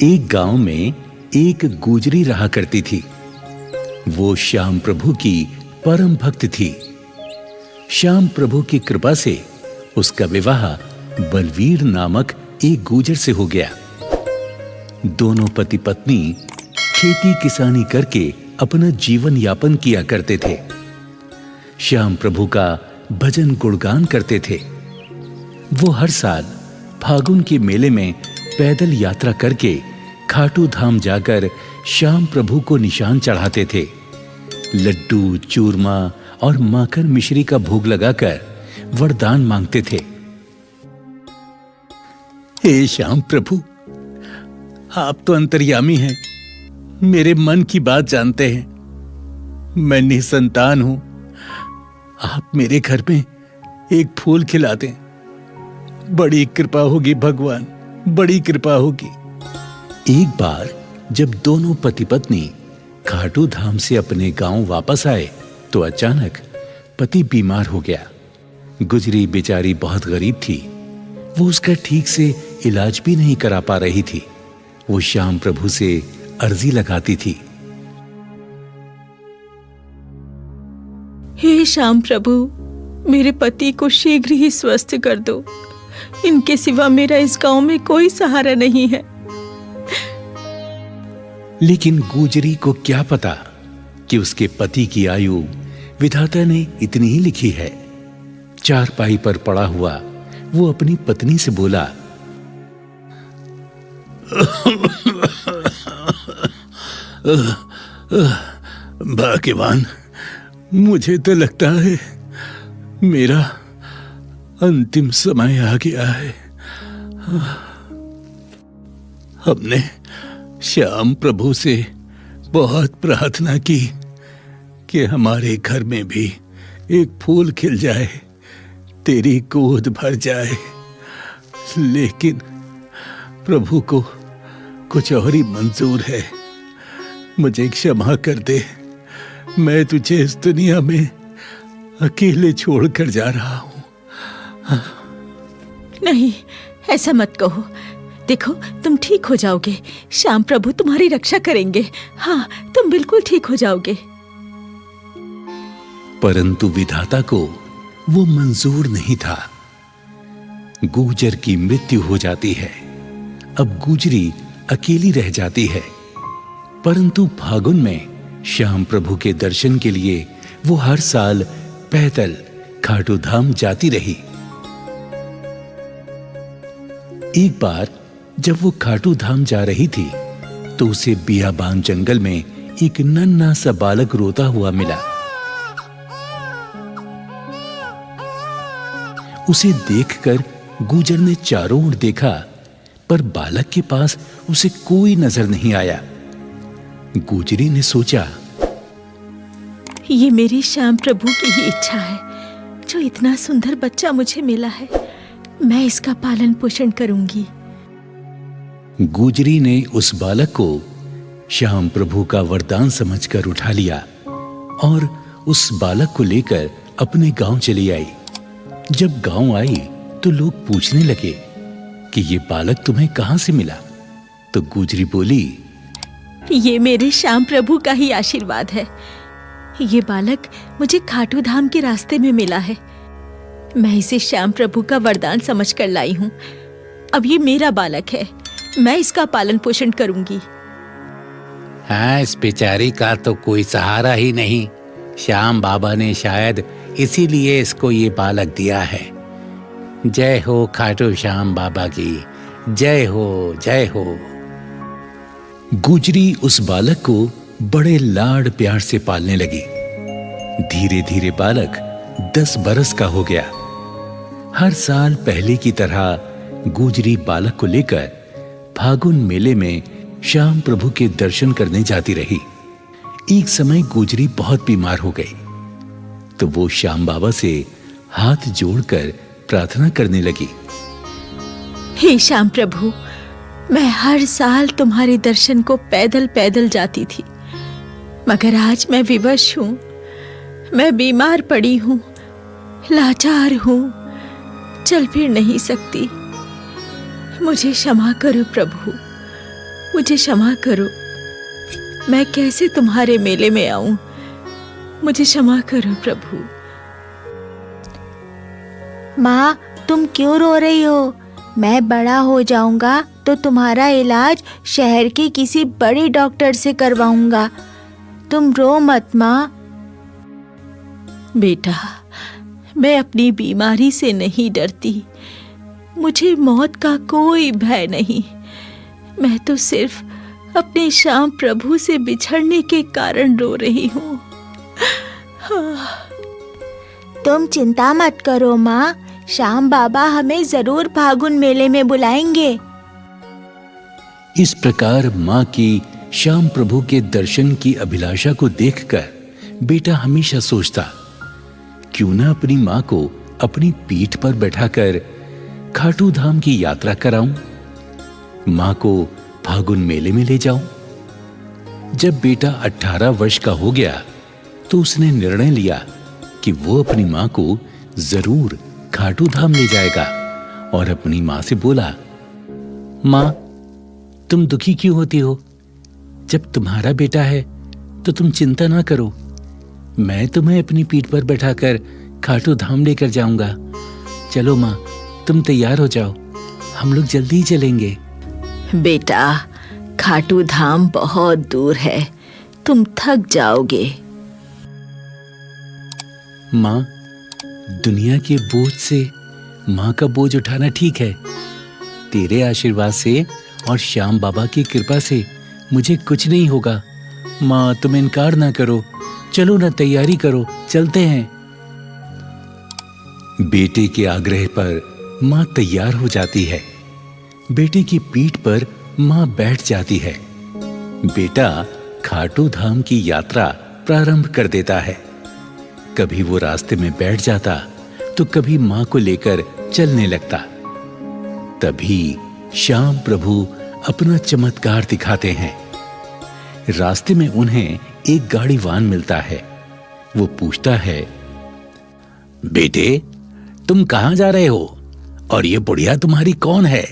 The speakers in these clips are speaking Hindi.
एक गांव में एक गुजरी रहा करती थी। वो श्याम प्रभु की परम भक्त थी। श्याम प्रभु की कृपा से उसका विवाह बलवीर नामक एक गुजर से हो गया। दोनों पति पत्नी खेती किसानी करके अपना जीवन यापन किया करते थे। श्याम प्रभु का भजन गुणगान करते थे। वो हर साल फागुन के मेले में पैदल यात्रा करके खाटू धाम जाकर श्याम प्रभु को निशान चढ़ाते थे। लड्डू, चूरमा और माखन मिश्री का भोग लगाकर वरदान मांगते थे। हे श्याम प्रभु, आप तो अंतर्यामी हैं, मेरे मन की बात जानते हैं। मैं निसंतान हूं, आप मेरे घर में एक फूल खिला दें। बड़ी कृपा होगी भगवान, बड़ी कृपा होगी। एक बार जब दोनों पति पत्नी खाटू धाम से अपने गांव वापस आए तो अचानक पति बीमार हो गया। गुजरी बेचारी बहुत गरीब थी। वो उसका ठीक से इलाज भी नहीं करा पा रही थी। वो श्याम प्रभु से अर्जी लगाती थी। हे श्याम प्रभु, मेरे पति को शीघ्र ही स्वस्थ कर दो। इनके सिवा मेरा इस गांव में कोई सहारा नहीं है। लेकिन गुजरी को क्या पता कि उसके पति की आयु विधाता ने इतनी ही लिखी है। चारपाई पर पड़ा हुआ वो अपनी पत्नी से बोला, भाग्यवान, मुझे तो लगता है मेरा अंतिम समय आ गया है। हमने श्याम प्रभु से बहुत प्रार्थना की कि हमारे घर में भी एक फूल खिल जाए, तेरी गोद भर जाए, लेकिन प्रभु को कुछ और ही मंजूर है। मुझे क्षमा कर दे, मैं तुझे इस दुनिया में अकेले छोड़कर जा रहा हूं। नहीं, ऐसा मत कहो। देखो, तुम ठीक हो जाओगे। श्याम प्रभु तुम्हारी रक्षा करेंगे। हाँ, तुम बिल्कुल ठीक हो जाओगे। परंतु विधाता को वो मंजूर नहीं था। गुजर की मृत्यु हो जाती है। अब गुजरी अकेली रह जाती है। परंतु फागुन में श्याम प्रभु के दर्शन के लिए वो हर साल पैदल खाटू धाम जाती रही। एक बार जब वो खाटू धाम जा रही थी तो उसे बियाबान जंगल में एक नन्हा सा बालक रोता हुआ मिला। उसे देखकर गुजर ने चारों ओर देखा, पर बालक के पास उसे कोई नजर नहीं आया। गुजरी ने सोचा, ये मेरी श्याम प्रभु की ही इच्छा है। जो इतना सुंदर बच्चा मुझे मिला है, मैं इसका पालन पोषण करूंगी। गुजरी ने उस बालक को श्याम प्रभु का वरदान समझकर उठा लिया और उस बालक को लेकर अपने गांव चली आई। जब गांव आई तो लोग पूछने लगे कि ये बालक तुम्हें कहां से मिला? तो गुजरी बोली, ये मेरे श्याम प्रभु का ही आशीर्वाद है। ये बालक मुझे खाटू धाम के रास्ते में मिला है। मैं इसे श्याम प्रभु का वरदान समझकर लाई हूँ। अब ये मेरा बालक है, मैं इसका पालन पोषण करूंगी। हाँ, इस बेचारी का तो कोई सहारा ही नहीं। श्याम बाबा ने शायद इसीलिए इसको ये बालक दिया है। जय हो खाटू श्याम बाबा की, जय हो, जय हो। गुजरी उस बालक को बड़े लाड प्यार से पालने लगी। धीरे धीरे बालक 10 बरस का हो गया। हर साल पहले की तरह गुजरी बालक को लेकर फागुन मेले में श्याम प्रभु के दर्शन करने जाती रही। एक समय गुजरी बहुत बीमार हो गई तो वो श्याम बाबा से हाथ जोड़कर प्रार्थना करने लगी, हे श्याम प्रभु, मैं हर साल तुम्हारे दर्शन को पैदल पैदल जाती थी, मगर आज मैं विवश हूं। मैं बीमार पड़ी हूं, लाचार हूं, चल फिर नहीं सकती। मुझे क्षमा करो प्रभु, मुझे क्षमा करो। मैं कैसे तुम्हारे मेले में आऊं? मुझे क्षमा करो प्रभु। माँ, तुम क्यों रो रही हो? मैं बड़ा हो जाऊंगा तो तुम्हारा इलाज शहर के किसी बड़े डॉक्टर से करवाऊंगा। तुम रो मत माँ। बेटा, मैं अपनी बीमारी से नहीं डरती। मुझे मौत का कोई भय नहीं। मैं तो सिर्फ अपने श्याम प्रभु से बिछड़ने के कारण रो रही हूँ। तुम चिंता मत करो माँ, श्याम बाबा हमें जरूर फागुन मेले में बुलाएंगे। इस प्रकार मां की श्याम प्रभु के दर्शन की अभिलाषा को देखकर बेटा हमेशा सोचता, क्यों ना अपनी मां को अपनी पीठ पर बैठाकर खाटू धाम की यात्रा कराऊं, मां को फागुन मेले में ले जाऊं। जब बेटा 18 वर्ष का हो गया तो उसने निर्णय लिया कि वो अपनी मां को जरूर खाटू धाम ले जाएगा और अपनी मां से बोला, मां, तुम दुखी क्यों होती हो? जब तुम्हारा बेटा है तो तुम चिंता ना करो। मैं तुम्हें अपनी पीठ पर बैठाकर खाटू धाम लेकर जाऊंगा। चलो मां, तुम तैयार हो जाओ, हम लोग जल्दी ही चलेंगे। बेटा, खाटू धाम बहुत दूर है, तुम थक जाओगे। मां, दुनिया के बोझ से मां का बोझ उठाना ठीक है। तेरे आशीर्वाद से और श्याम बाबा की कृपा से मुझे कुछ नहीं होगा। मां, तुम इनकार ना करो, चलो ना, तैयारी करो, चलते हैं। बेटे के आग्रह पर मां तैयार हो जाती है। बेटे की पीठ पर मां बैठ जाती है। बेटा खाटू धाम की यात्रा प्रारंभ कर देता है। कभी वो रास्ते में बैठ जाता तो कभी मां को लेकर चलने लगता। तभी श्याम प्रभु अपना चमत्कार दिखाते हैं। रास्ते में उन्हें एक गाड़ीवान मिलता है। वो पूछता है, बेटे, तुम कहां जा रहे हो और ये बुढ़िया तुम्हारी कौन है?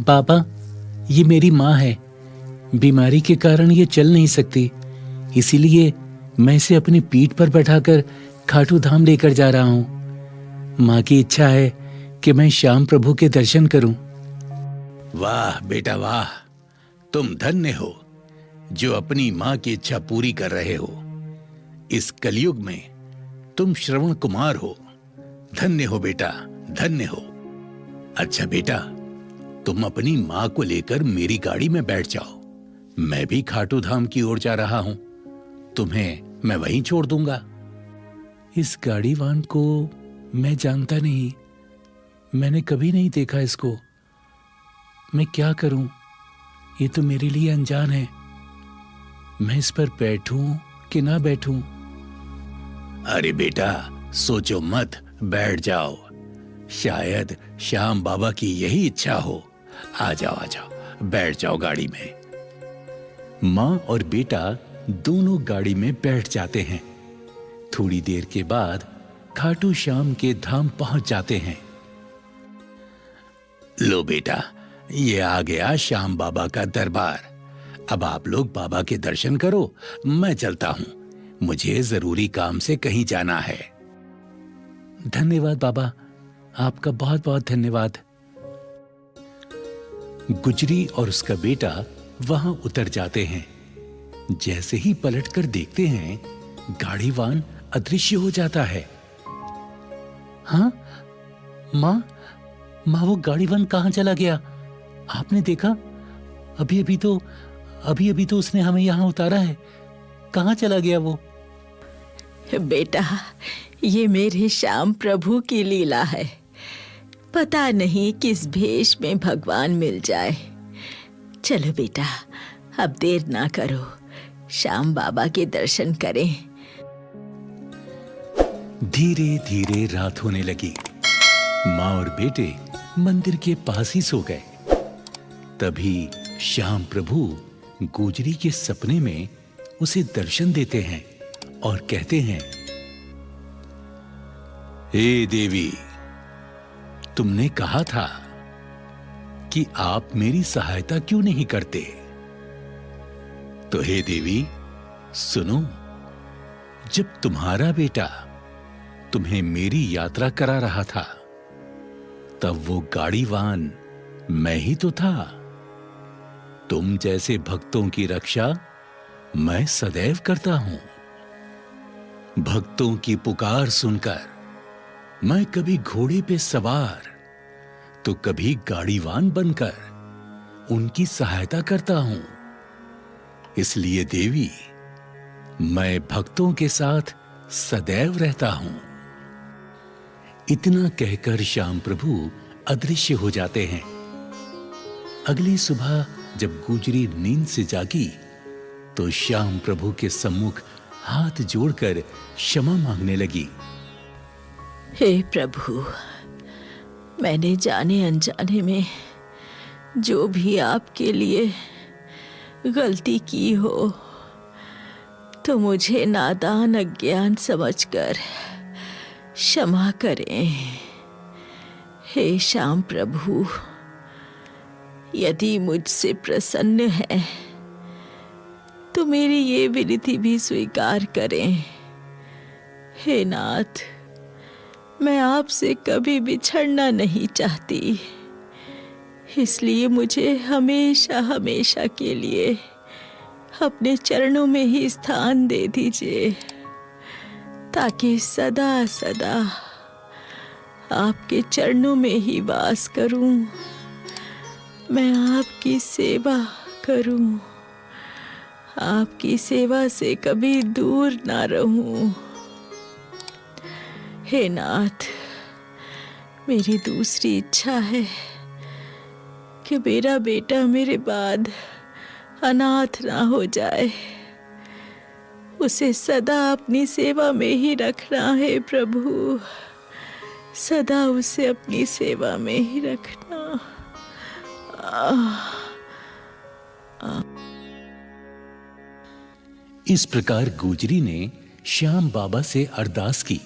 बाबा, ये मेरी मां है। बीमारी के कारण ये चल नहीं सकती, इसीलिए मैं इसे अपनी पीठ पर बैठाकर खाटू धाम लेकर जा रहा हूं। मां की इच्छा है कि मैं श्याम प्रभु के दर्शन करूं। वाह बेटा वाह, तुम धन्य हो जो अपनी मां की इच्छा पूरी कर रहे हो। इस कलयुग में तुम श्रवण कुमार हो। धन्य हो बेटा, धन्य हो। अच्छा बेटा, तुम अपनी मां को लेकर मेरी गाड़ी में बैठ जाओ। मैं भी खाटू धाम की ओर जा रहा हूं। तुम्हें मैं वहीं छोड़ दूंगा। इस गाड़ीवान को मैं जानता नहीं, मैंने कभी नहीं देखा इसको। मैं क्या करूं? ये तो मेरे लिए अनजान है। मैं इस पर बैठूं कि ना बैठूं? अरे बेटा, सोचो मत, बैठ जाओ। शायद श्याम बाबा की यही इच्छा हो। आ जाओ, आ जाओ, बैठ जाओ गाड़ी में। मां और बेटा दोनों गाड़ी में बैठ जाते हैं। थोड़ी देर के बाद खाटू श्याम के धाम पहुंच जाते हैं। लो बेटा, ये आ गया श्याम बाबा का दरबार। अब आप लोग बाबा के दर्शन करो, मैं चलता हूं। मुझे जरूरी काम से कहीं जाना है। धन्यवाद बाबा, आपका बहुत बहुत धन्यवाद। गुजरी और उसका बेटा वहां उतर जाते हैं। जैसे ही पलटकर देखते हैं, गाड़ीवान अदृश्य हो जाता है। हाँ, मां, वो गाड़ीवान कहां चला गया? आपने देखा? अभी अभी तो उसने हमें यहां उतारा है। कहां चला गया वो? बेटा, ये मेरे श्याम प्रभु की लीला है। पता नहीं किस भेष में भगवान मिल जाए। चलो बेटा, अब देर ना करो, श्याम बाबा के दर्शन करें। धीरे धीरे रात होने लगी। मां और बेटे मंदिर के पास ही सो गए। तभी श्याम प्रभु गुजरी के सपने में उसे दर्शन देते हैं और कहते हैं, हे देवी, तुमने कहा था कि आप मेरी सहायता क्यों नहीं करते? तो हे देवी, सुनो, जब तुम्हारा बेटा तुम्हें मेरी यात्रा करा रहा था, तब वो गाड़ीवान मैं ही तो था। तुम जैसे भक्तों की रक्षा मैं सदैव करता हूं। भक्तों की पुकार सुनकर मैं कभी घोड़े पे सवार तो कभी गाड़ीवान बनकर उनकी सहायता करता हूं। इसलिए देवी, मैं भक्तों के साथ सदैव रहता हूं। इतना कहकर श्याम प्रभु अदृश्य हो जाते हैं। अगली सुबह जब गुजरी नींद से जागी तो श्याम प्रभु के सम्मुख हाथ जोड़कर क्षमा मांगने लगी। हे प्रभु, मैंने जाने अनजाने में जो भी आपके लिए गलती की हो तो मुझे नादान अज्ञान समझकर क्षमा करें। हे श्याम प्रभु, यदि मुझसे प्रसन्न है तो मेरी ये विनती भी स्वीकार करें। हे नाथ, मैं आपसे कभी बिछड़ना नहीं चाहती, इसलिए मुझे हमेशा हमेशा के लिए अपने चरणों में ही स्थान दे दीजिए, ताकि सदा सदा आपके चरणों में ही वास करूं, मैं आपकी सेवा करूं, आपकी सेवा से कभी दूर ना रहूं। हे नाथ, मेरी दूसरी इच्छा है कि मेरा बेटा मेरे बाद अनाथ ना हो जाए। उसे सदा अपनी सेवा में ही रखना है प्रभु, सदा उसे अपनी सेवा में ही रखना। इस प्रकार गुजरी ने श्याम बाबा से अरदास की।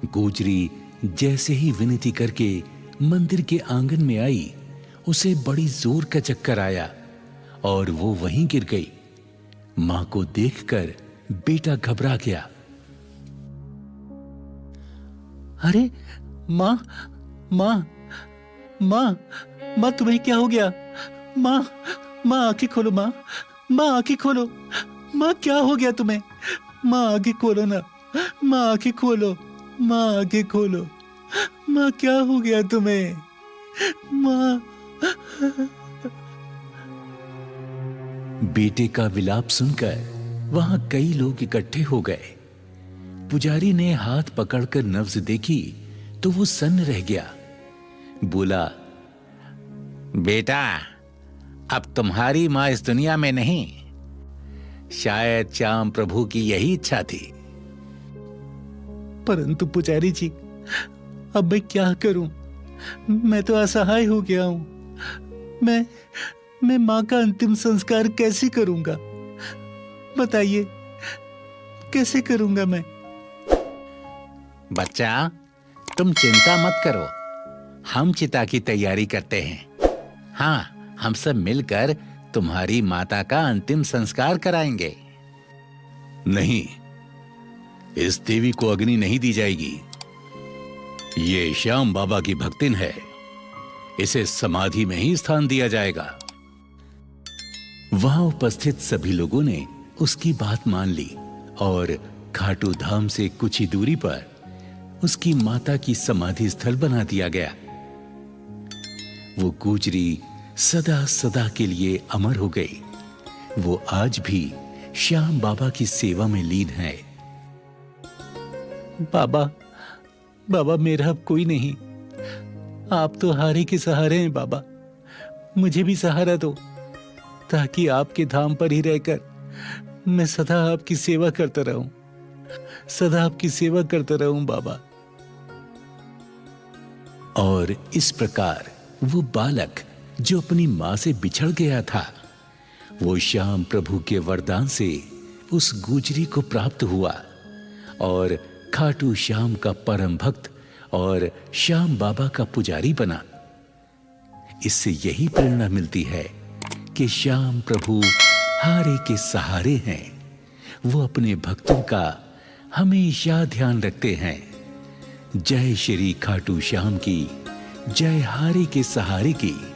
गुजरी जैसे ही विनती करके मंदिर के आंगन में आई, उसे बड़ी जोर का चक्कर आया और वो वहीं गिर गई। मां को देखकर बेटा घबरा गया। अरे मां, मां, मां, मां, तुम्हें क्या हो गया? मां, मां आंखें खोलो, मां, मां आंखें खोलो, मां क्या हो गया तुम्हें? मां आंखें खोलो ना, मां आंखें खोलो, मां आंखें खोलो, मां क्या हो गया तुम्हें? मां। बेटे का विलाप सुनकर वहां कई लोग इकट्ठे हो गए। पुजारी ने हाथ पकड़कर नब्ज देखी तो वो सन्न रह गया। बोला, बेटा, अब तुम्हारी मां इस दुनिया में नहीं। शायद श्याम प्रभु की यही इच्छा थी। परंतु पुजारी जी, अब मैं क्या करूं? मैं तो असहाय हो गया हूं। मैं मां का अंतिम संस्कार कैसे करूंगा? बताइए, कैसे करूंगा मैं? बच्चा, तुम चिंता मत करो, हम चिता की तैयारी करते हैं। हाँ, हम सब मिलकर तुम्हारी माता का अंतिम संस्कार कराएंगे। नहीं, इस देवी को अग्नि नहीं दी जाएगी। ये श्याम बाबा की भक्तिन है, इसे समाधि में ही स्थान दिया जाएगा। वहां उपस्थित सभी लोगों ने उसकी बात मान ली और खाटू धाम से कुछ ही दूरी पर उसकी माता की समाधि स्थल बना दिया गया। वो गुजरी सदा सदा के लिए अमर हो गई। वो आज भी श्याम बाबा की सेवा में लीन है। बाबा, बाबा, मेरा अब कोई नहीं। आप तो हारे के सहारे हैं बाबा। मुझे भी सहारा दो, ताकि आपके धाम पर ही रहकर मैं सदा आपकी सेवा करता रहूं, सदा आपकी सेवा करता रहूं बाबा। और इस प्रकार वो बालक जो अपनी मां से बिछड़ गया था, वो श्याम प्रभु के वरदान से उस गुजरी को प्राप्त हुआ और खाटू श्याम का परम भक्त और श्याम बाबा का पुजारी बना। इससे यही प्रेरणा मिलती है कि श्याम प्रभु हारे के सहारे हैं। वो अपने भक्तों का हमेशा ध्यान रखते हैं। जय श्री खाटू श्याम की, जय हारे के सहारे की।